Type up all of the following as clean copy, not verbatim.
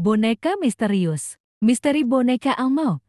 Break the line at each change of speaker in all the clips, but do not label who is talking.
Boneka misterius. Misteri boneka Elmo.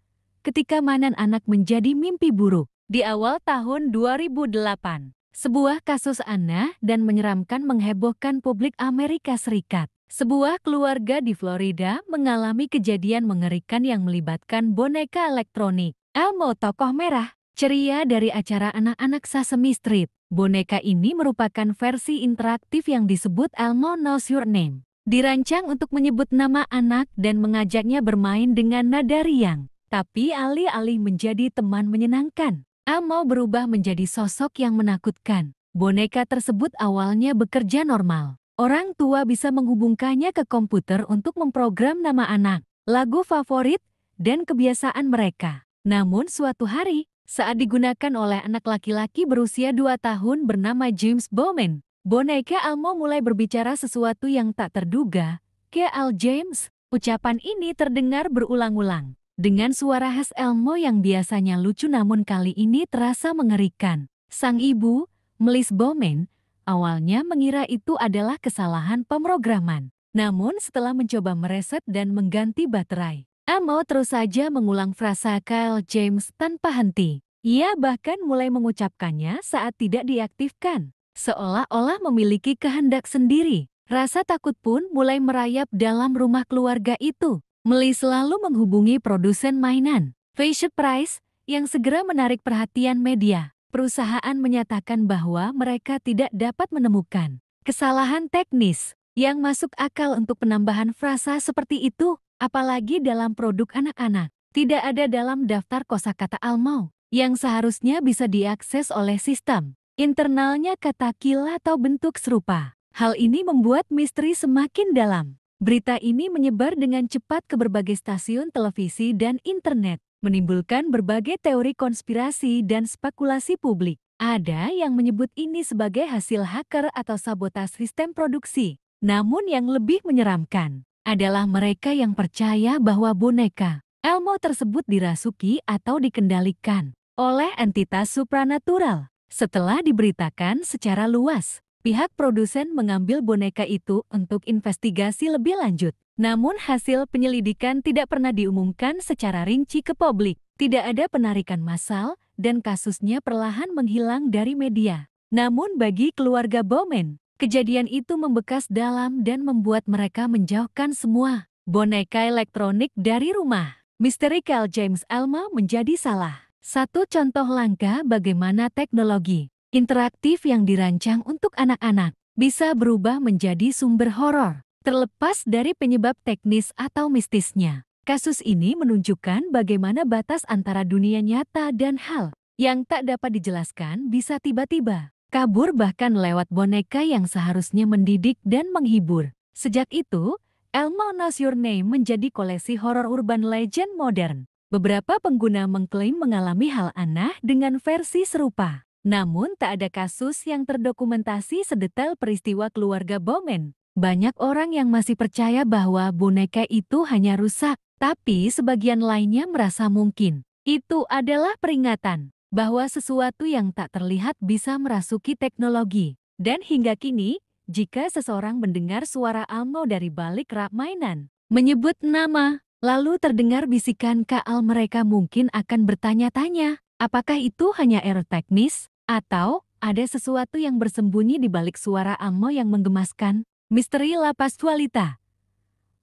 Ketika mainan anak menjadi mimpi buruk. Di awal tahun 2008, sebuah kasus aneh dan menyeramkan menghebohkan publik Amerika Serikat. Sebuah keluarga di Florida mengalami kejadian mengerikan yang melibatkan boneka elektronik. Elmo, tokoh merah ceria dari acara anak-anak Sesame Street. Boneka ini merupakan versi interaktif yang disebut Elmo Knows Your Name. Dirancang untuk menyebut nama anak dan mengajaknya bermain dengan nada riang. Tapi alih-alih menjadi teman menyenangkan, Elmo berubah menjadi sosok yang menakutkan. Boneka tersebut awalnya bekerja normal. Orang tua bisa menghubungkannya ke komputer untuk memprogram nama anak, lagu favorit, dan kebiasaan mereka. Namun suatu hari, saat digunakan oleh anak laki-laki berusia 2 tahun bernama James Bowman, boneka Elmo mulai berbicara sesuatu yang tak terduga. "K.L. James," ucapan ini terdengar berulang-ulang. Dengan suara khas Elmo yang biasanya lucu namun kali ini terasa mengerikan. Sang ibu, Melissa Bowman, awalnya mengira itu adalah kesalahan pemrograman. Namun setelah mencoba mereset dan mengganti baterai, Elmo terus saja mengulang frasa "K.L. James" tanpa henti. Ia bahkan mulai mengucapkannya saat tidak diaktifkan. Seolah-olah memiliki kehendak sendiri. Rasa takut pun mulai merayap dalam rumah keluarga itu. Melissa lalu menghubungi produsen mainan, Fisher-Price, yang segera menarik perhatian media. Perusahaan menyatakan bahwa mereka tidak dapat menemukan kesalahan teknis yang masuk akal untuk penambahan frasa seperti itu, apalagi dalam produk anak-anak. Tidak ada dalam daftar kosakata Elmo yang seharusnya bisa diakses oleh sistem internalnya kata kill atau bentuk serupa. Hal ini membuat misteri semakin dalam. Berita ini menyebar dengan cepat ke berbagai stasiun televisi dan internet, menimbulkan berbagai teori konspirasi dan spekulasi publik. Ada yang menyebut ini sebagai hasil hacker atau sabotase sistem produksi. Namun yang lebih menyeramkan adalah mereka yang percaya bahwa boneka Elmo tersebut dirasuki atau dikendalikan oleh entitas supranatural. Setelah diberitakan secara luas, pihak produsen mengambil boneka itu untuk investigasi lebih lanjut. Namun hasil penyelidikan tidak pernah diumumkan secara rinci ke publik. Tidak ada penarikan massal dan kasusnya perlahan menghilang dari media. Namun bagi keluarga Bowman, kejadian itu membekas dalam dan membuat mereka menjauhkan semua boneka elektronik dari rumah. Misteri K.L. James Elmo menjadi salah satu contoh langka bagaimana teknologi interaktif yang dirancang untuk anak-anak bisa berubah menjadi sumber horor, terlepas dari penyebab teknis atau mistisnya. Kasus ini menunjukkan bagaimana batas antara dunia nyata dan hal yang tak dapat dijelaskan bisa tiba-tiba kabur bahkan lewat boneka yang seharusnya mendidik dan menghibur. Sejak itu, Elmo Knows Your Name menjadi koleksi horor urban legend modern. Beberapa pengguna mengklaim mengalami hal aneh dengan versi serupa. Namun tak ada kasus yang terdokumentasi sedetail peristiwa keluarga Bowman. Banyak orang yang masih percaya bahwa boneka itu hanya rusak, tapi sebagian lainnya merasa mungkin itu adalah peringatan bahwa sesuatu yang tak terlihat bisa merasuki teknologi. Dan hingga kini, jika seseorang mendengar suara Elmo dari balik rak mainan, menyebut nama, lalu terdengar bisikan K.L., mereka mungkin akan bertanya-tanya, apakah itu hanya error teknis? Atau ada sesuatu yang bersembunyi di balik suara Elmo yang menggemaskan? Misteri lapas Tualita.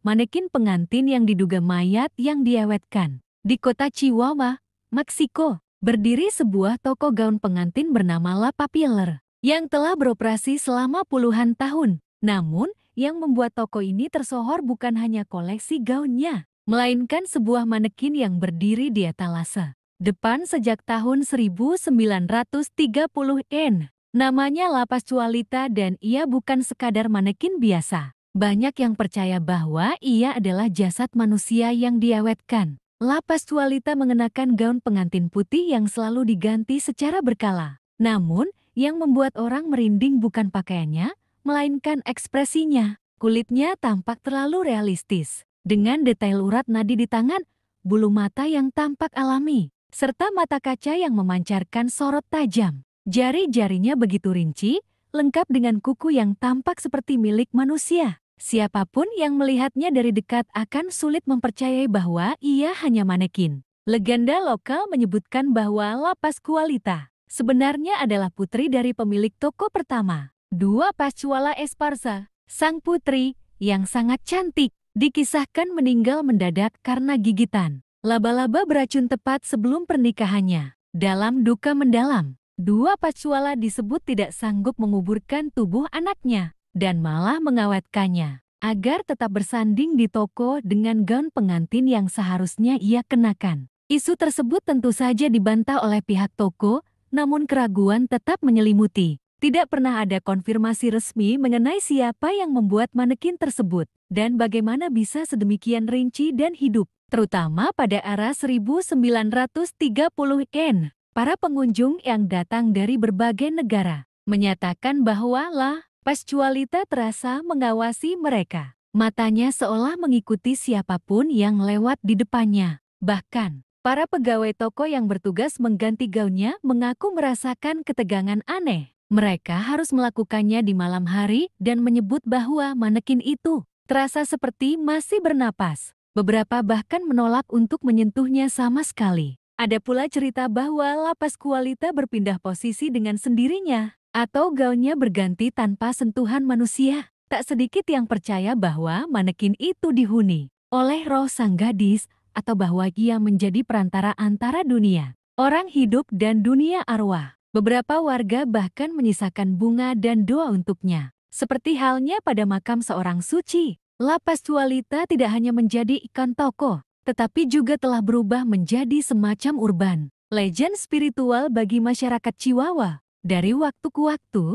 Manekin pengantin yang diduga mayat yang diawetkan. Di kota Chihuahua, Meksiko, berdiri sebuah toko gaun pengantin bernama La Papiller yang telah beroperasi selama puluhan tahun. Namun, yang membuat toko ini tersohor bukan hanya koleksi gaunnya, melainkan sebuah manekin yang berdiri di etalase depan sejak tahun 1930-an. Namanya Lapas Tualita dan ia bukan sekadar manekin biasa. Banyak yang percaya bahwa ia adalah jasad manusia yang diawetkan. Lapas Tualita mengenakan gaun pengantin putih yang selalu diganti secara berkala. Namun, yang membuat orang merinding bukan pakaiannya, melainkan ekspresinya. Kulitnya tampak terlalu realistis, dengan detail urat nadi di tangan, bulu mata yang tampak alami, serta mata kaca yang memancarkan sorot tajam. Jari-jarinya begitu rinci, lengkap dengan kuku yang tampak seperti milik manusia. Siapapun yang melihatnya dari dekat akan sulit mempercayai bahwa ia hanya manekin. Legenda lokal menyebutkan bahwa La Pascualita sebenarnya adalah putri dari pemilik toko pertama. Dua Pascuala Esparza, sang putri yang sangat cantik, dikisahkan meninggal mendadak karena gigitan laba-laba beracun tepat sebelum pernikahannya. Dalam duka mendalam, dua Pascuala disebut tidak sanggup menguburkan tubuh anaknya dan malah mengawetkannya agar tetap bersanding di toko dengan gaun pengantin yang seharusnya ia kenakan. Isu tersebut tentu saja dibantah oleh pihak toko, namun keraguan tetap menyelimuti. Tidak pernah ada konfirmasi resmi mengenai siapa yang membuat manekin tersebut dan bagaimana bisa sedemikian rinci dan hidup, terutama pada era 1930-an. Para pengunjung yang datang dari berbagai negara menyatakan bahwa La Pascualita terasa mengawasi mereka. Matanya seolah mengikuti siapapun yang lewat di depannya. Bahkan, para pegawai toko yang bertugas mengganti gaunnya mengaku merasakan ketegangan aneh. Mereka harus melakukannya di malam hari dan menyebut bahwa manekin itu terasa seperti masih bernapas. Beberapa bahkan menolak untuk menyentuhnya sama sekali. Ada pula cerita bahwa La Pascualita berpindah posisi dengan sendirinya, atau gaunnya berganti tanpa sentuhan manusia. Tak sedikit yang percaya bahwa manekin itu dihuni oleh roh sang gadis, atau bahwa ia menjadi perantara antara dunia orang hidup dan dunia arwah. Beberapa warga bahkan menyisakan bunga dan doa untuknya. Seperti halnya pada makam seorang suci, La Pascualita tidak hanya menjadi ikon toko, tetapi juga telah berubah menjadi semacam urban legend spiritual bagi masyarakat Chihuahua. Dari waktu ke waktu,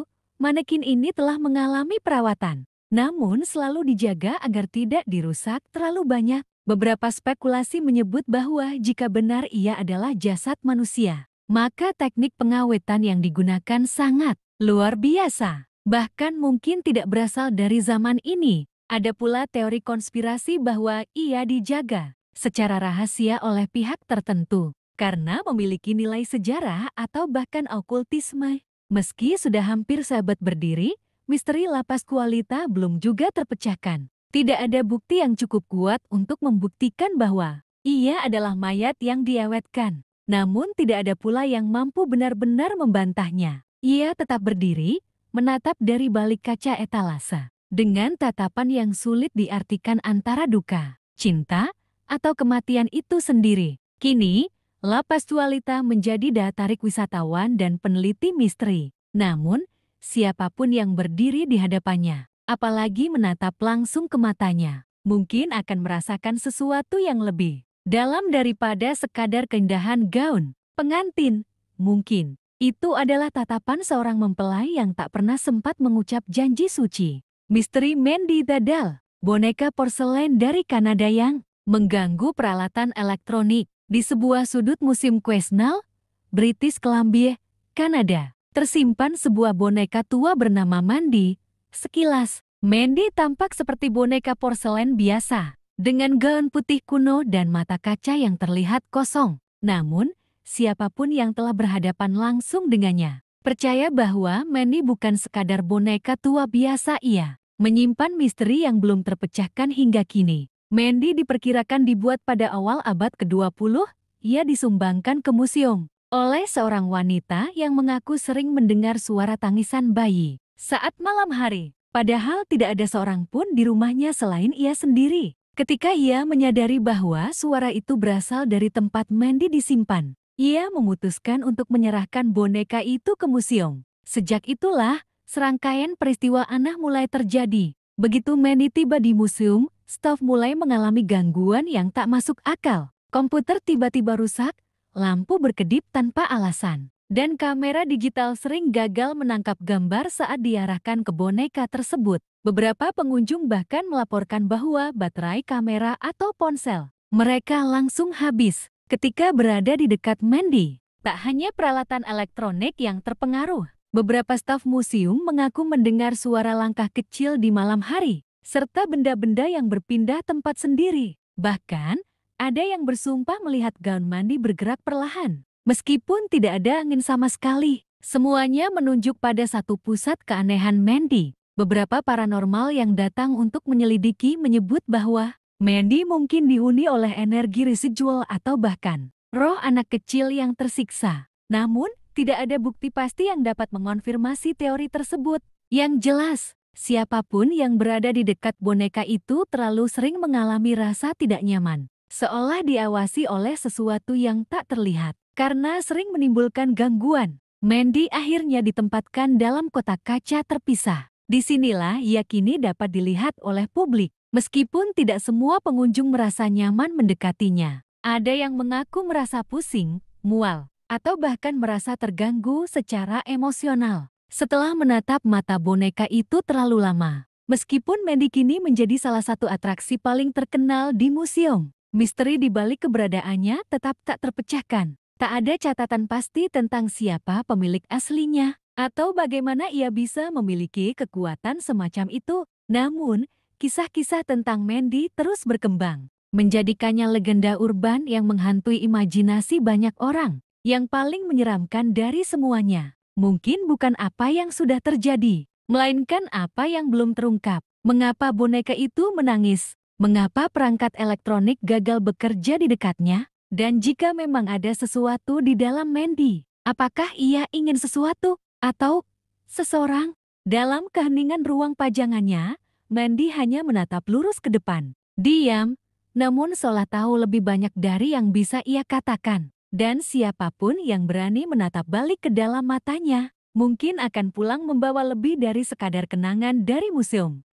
manekin ini telah mengalami perawatan, namun selalu dijaga agar tidak dirusak terlalu banyak. Beberapa spekulasi menyebut bahwa jika benar ia adalah jasad manusia, maka teknik pengawetan yang digunakan sangat luar biasa, bahkan mungkin tidak berasal dari zaman ini. Ada pula teori konspirasi bahwa ia dijaga secara rahasia oleh pihak tertentu karena memiliki nilai sejarah atau bahkan okultisme. Meski sudah hampir seabad berdiri, misteri La Pascualita belum juga terpecahkan. Tidak ada bukti yang cukup kuat untuk membuktikan bahwa ia adalah mayat yang diawetkan. Namun tidak ada pula yang mampu benar-benar membantahnya. Ia tetap berdiri, menatap dari balik kaca etalase, dengan tatapan yang sulit diartikan antara duka, cinta, atau kematian itu sendiri. Kini, La Pascualita menjadi daya tarik wisatawan dan peneliti misteri. Namun, siapapun yang berdiri di hadapannya, apalagi menatap langsung ke matanya, mungkin akan merasakan sesuatu yang lebih dalam daripada sekadar keindahan gaun pengantin. Mungkin, itu adalah tatapan seorang mempelai yang tak pernah sempat mengucap janji suci. Misteri Mandy the Doll, boneka porselen dari Kanada yang mengganggu peralatan elektronik. Di sebuah sudut museum Quesnel, British Columbia, Kanada, tersimpan sebuah boneka tua bernama Mandy. Sekilas, Mandy tampak seperti boneka porselen biasa, dengan gaun putih kuno dan mata kaca yang terlihat kosong. Namun, siapapun yang telah berhadapan langsung dengannya percaya bahwa Mandy bukan sekadar boneka tua biasa. Ia menyimpan misteri yang belum terpecahkan hingga kini. Mandy diperkirakan dibuat pada awal abad ke-20. Ia disumbangkan ke museum oleh seorang wanita yang mengaku sering mendengar suara tangisan bayi saat malam hari. Padahal tidak ada seorang pun di rumahnya selain ia sendiri. Ketika ia menyadari bahwa suara itu berasal dari tempat Mandy disimpan, ia memutuskan untuk menyerahkan boneka itu ke museum. Sejak itulah, serangkaian peristiwa aneh mulai terjadi. Begitu Mandy tiba di museum, staf mulai mengalami gangguan yang tak masuk akal. Komputer tiba-tiba rusak, lampu berkedip tanpa alasan, dan kamera digital sering gagal menangkap gambar saat diarahkan ke boneka tersebut. Beberapa pengunjung bahkan melaporkan bahwa baterai kamera atau ponsel mereka langsung habis ketika berada di dekat Mandy. Tak hanya peralatan elektronik yang terpengaruh, beberapa staf museum mengaku mendengar suara langkah kecil di malam hari, serta benda-benda yang berpindah tempat sendiri. Bahkan, ada yang bersumpah melihat gaun Mandy bergerak perlahan. Meskipun tidak ada angin sama sekali, semuanya menunjuk pada satu pusat keanehan Mandy. Beberapa paranormal yang datang untuk menyelidiki menyebut bahwa Mandy mungkin dihuni oleh energi residual atau bahkan roh anak kecil yang tersiksa. Namun, tidak ada bukti pasti yang dapat mengonfirmasi teori tersebut. Yang jelas, siapapun yang berada di dekat boneka itu terlalu sering mengalami rasa tidak nyaman, seolah diawasi oleh sesuatu yang tak terlihat. Karena sering menimbulkan gangguan, Mandy akhirnya ditempatkan dalam kotak kaca terpisah. Disinilah ia kini dapat dilihat oleh publik. Meskipun tidak semua pengunjung merasa nyaman mendekatinya. Ada yang mengaku merasa pusing, mual, atau bahkan merasa terganggu secara emosional setelah menatap mata boneka itu terlalu lama. Meskipun Mandy kini menjadi salah satu atraksi paling terkenal di museum, misteri di balik keberadaannya tetap tak terpecahkan. Tak ada catatan pasti tentang siapa pemilik aslinya, atau bagaimana ia bisa memiliki kekuatan semacam itu. Namun, kisah-kisah tentang Mandy terus berkembang, menjadikannya legenda urban yang menghantui imajinasi banyak orang. Yang paling menyeramkan dari semuanya, mungkin bukan apa yang sudah terjadi, melainkan apa yang belum terungkap. Mengapa boneka itu menangis? Mengapa perangkat elektronik gagal bekerja di dekatnya? Dan jika memang ada sesuatu di dalam Mandy, apakah ia ingin sesuatu atau seseorang? Dalam keheningan ruang pajangannya, Mandy hanya menatap lurus ke depan. Diam, namun seolah tahu lebih banyak dari yang bisa ia katakan. Dan siapapun yang berani menatap balik ke dalam matanya, mungkin akan pulang membawa lebih dari sekadar kenangan dari museum.